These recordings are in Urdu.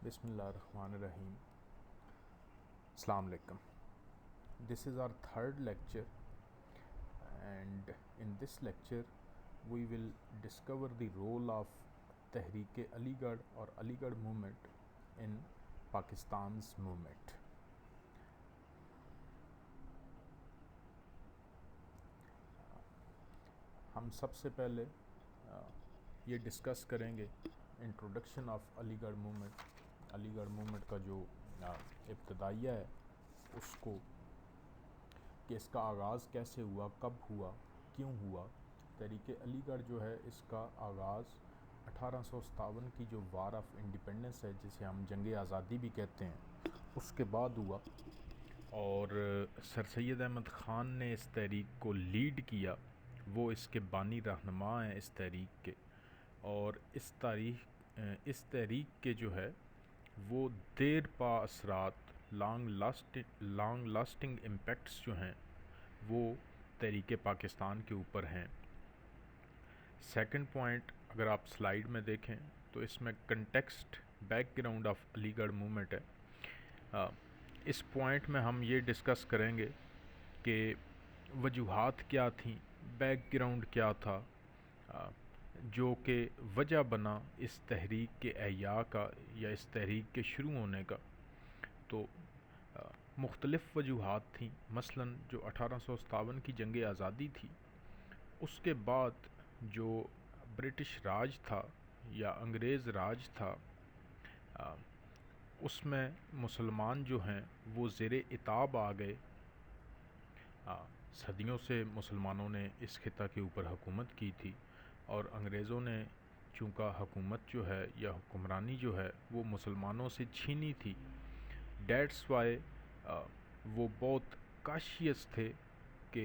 بسم اللہ الرحمن الرحیم. السلام علیکم. This is our third lecture, and in this lecture we will discover the role of Tehreek Ali Garh or Ali Garh movement in Pakistan's movement. ہم سب سے پہلے یہ ڈسکس کریں گے انٹروڈکشن آف علی گڑھ موومنٹ. علی گڑھ موومنٹ کا جو ابتدائیہ ہے اس کو، کہ اس کا آغاز کیسے ہوا، کب ہوا، کیوں ہوا. تحریک علی گڑھ جو ہے اس کا آغاز 1857 کی جو وار آف انڈیپینڈنس ہے، جسے ہم جنگ آزادی بھی کہتے ہیں، اس کے بعد ہوا. اور سر سید احمد خان نے اس تحریک کو لیڈ کیا. وہ اس کے بانی رہنما ہیں اس تحریک کے. اور اس تحریک کے جو ہے وہ دیر پا اثرات، لانگ لاسٹنگ امپیکٹس جو ہیں وہ تحریک پاکستان کے اوپر ہیں. سیکنڈ پوائنٹ اگر آپ سلائیڈ میں دیکھیں تو اس میں کنٹیکسٹ، بیک گراؤنڈ آف علی گڑھ موومنٹ ہے. اس پوائنٹ میں ہم یہ ڈسکس کریں گے کہ وجوہات کیا تھیں، بیک گراؤنڈ کیا تھا جو کہ وجہ بنا اس تحریک کے احیاء کا یا اس تحریک کے شروع ہونے کا. تو مختلف وجوہات تھیں. مثلاً جو 1857 کی جنگ آزادی تھی، اس کے بعد جو برٹش راج تھا یا انگریز راج تھا، اس میں مسلمان جو ہیں وہ زیر عتاب آ گئے. صدیوں سے مسلمانوں نے اس خطہ کے اوپر حکومت کی تھی، اور انگریزوں نے چونکہ حکومت جو ہے یا حکمرانی جو ہے وہ مسلمانوں سے چھینی تھی. دیٹس وائی وہ بہت کاشیس تھے کہ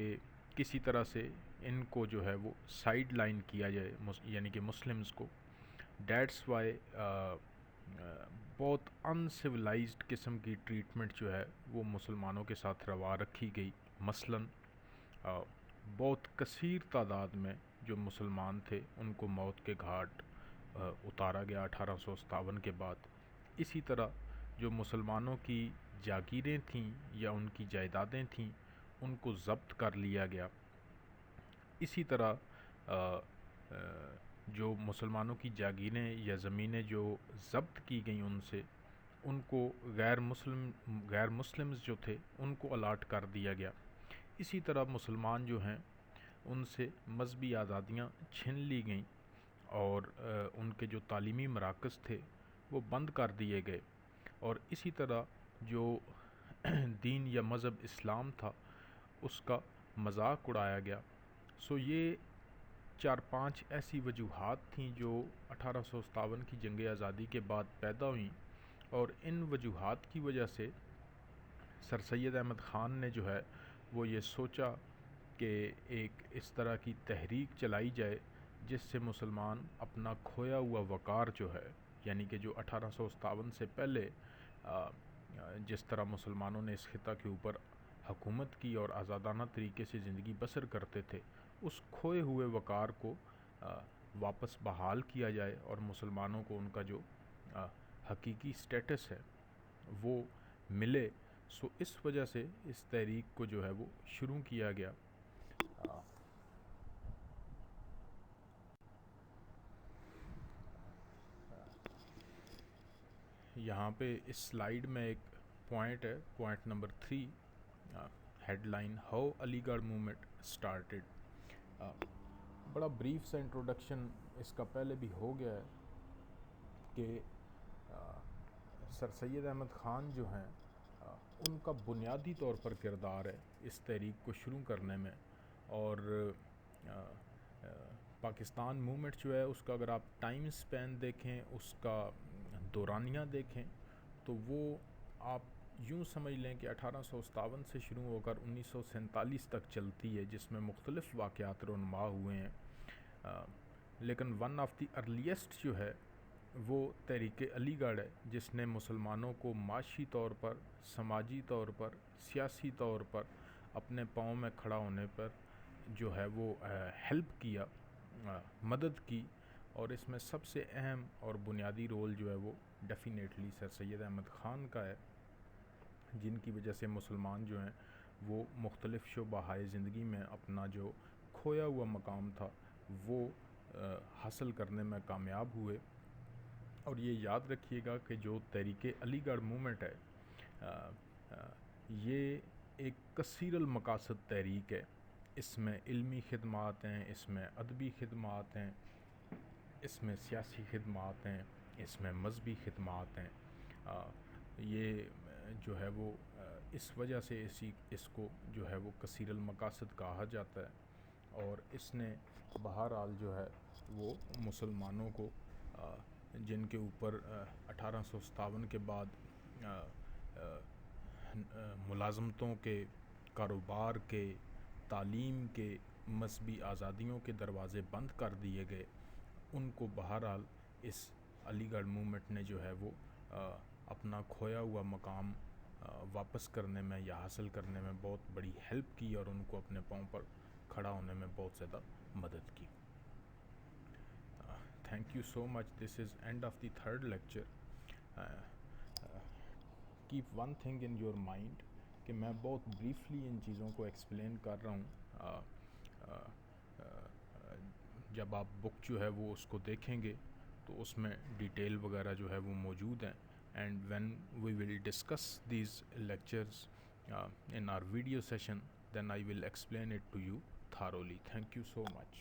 کسی طرح سے ان کو جو ہے وہ سائیڈ لائن کیا جائے، یعنی کہ مسلمز کو. دیٹس وائی بہت ان سویلائزڈ قسم کی ٹریٹمنٹ جو ہے وہ مسلمانوں کے ساتھ روا رکھی گئی. مثلاً بہت کثیر تعداد میں جو مسلمان تھے ان کو موت کے گھاٹ اتارا گیا 1857 کے بعد. اسی طرح جو مسلمانوں کی جاگیریں تھیں یا ان کی جائیدادیں تھیں ان کو ضبط کر لیا گیا. اسی طرح جو مسلمانوں کی جاگیریں یا زمینیں جو ضبط کی گئیں ان سے، ان کو غیر مسلمز جو تھے ان کو الاٹ کر دیا گیا. اسی طرح مسلمان جو ہیں ان سے مذہبی آزادیاں چھین لی گئیں، اور ان کے جو تعلیمی مراکز تھے وہ بند کر دیے گئے. اور اسی طرح جو دین یا مذہب اسلام تھا اس کا مذاق اڑایا گیا. سو یہ 4-5 ایسی وجوہات تھیں جو 1857 کی جنگ آزادی کے بعد پیدا ہوئیں. اور ان وجوہات کی وجہ سے سر سید احمد خان نے جو ہے وہ یہ سوچا کہ ایک اس طرح کی تحریک چلائی جائے جس سے مسلمان اپنا کھویا ہوا وقار جو ہے، یعنی کہ جو 1857 سے پہلے جس طرح مسلمانوں نے اس خطہ کے اوپر حکومت کی اور آزادانہ طریقے سے زندگی بسر کرتے تھے، اس کھوئے ہوئے وقار کو واپس بحال کیا جائے اور مسلمانوں کو ان کا جو حقیقی سٹیٹس ہے وہ ملے. سو اس وجہ سے اس تحریک کو جو ہے وہ شروع کیا گیا. یہاں پہ اس سلائیڈ میں ایک پوائنٹ ہے، point number 3، head line how Aligarh movement started. بڑا بریف سا انٹروڈکشن اس کا پہلے بھی ہو گیا ہے کہ سر سید احمد خان جو ہیں ان کا بنیادی طور پر کردار ہے اس تحریک کو شروع کرنے میں. اور پاکستان موومنٹ جو ہے اس کا اگر آپ ٹائم سپین دیکھیں، اس کا دورانیہ دیکھیں، تو وہ آپ یوں سمجھ لیں کہ 1857 سے شروع ہو کر 1947 تک چلتی ہے، جس میں مختلف واقعات رونما ہوئے ہیں. لیکن ون آف دی ارلیسٹ جو ہے وہ تحریک علی گڑھ ہے، جس نے مسلمانوں کو معاشی طور پر، سماجی طور پر، سیاسی طور پر اپنے پاؤں میں کھڑا ہونے پر جو ہے وہ ہیلپ کیا، مدد کی. اور اس میں سب سے اہم اور بنیادی رول جو ہے وہ ڈیفینیٹلی سر سید احمد خان کا ہے، جن کی وجہ سے مسلمان جو ہیں وہ مختلف شعبۂ زندگی میں اپنا جو کھویا ہوا مقام تھا وہ حاصل کرنے میں کامیاب ہوئے۔ اور یہ یاد رکھیے گا کہ جو تحریک علی گڑھ موومنٹ ہے یہ ایک کثیر المقاصد تحریک ہے۔ اس میں علمی خدمات ہیں، اس میں ادبی خدمات ہیں، اس میں سیاسی خدمات ہیں، اس میں مذہبی خدمات ہیں۔ یہ جو ہے وہ اس وجہ سے اس کو جو ہے وہ کثیر المقاصد کہا جاتا ہے، اور اس نے بہرحال جو ہے وہ مسلمانوں کو جن کے اوپر 1857 کے بعد ملازمتوں کے، کاروبار کے، تعلیم کے، مذہبی آزادیوں کے دروازے بند کر دیے گئے، ان کو بہرحال اس علی گڑھ موومنٹ نے جو ہے وہ اپنا کھویا ہوا مقام واپس کرنے میں یا حاصل کرنے میں بہت بڑی ہیلپ کی، اور ان کو اپنے پاؤں پر کھڑا ہونے میں بہت زیادہ مدد کی۔ Thank you so much. This is and of the third lecture. Cap one thing in your mind کہ میں بہت بریفلی ان چیزوں کو ایکسپلین کر رہا ہوں. جب آپ بک جو ہے وہ اس کو دیکھیں گے تو اس میں ڈیٹیل وغیرہ جو ہے وہ موجود ہیں. And when we will discuss these lectures in our video session, then I will explain it to you thoroughly. Thank you so much.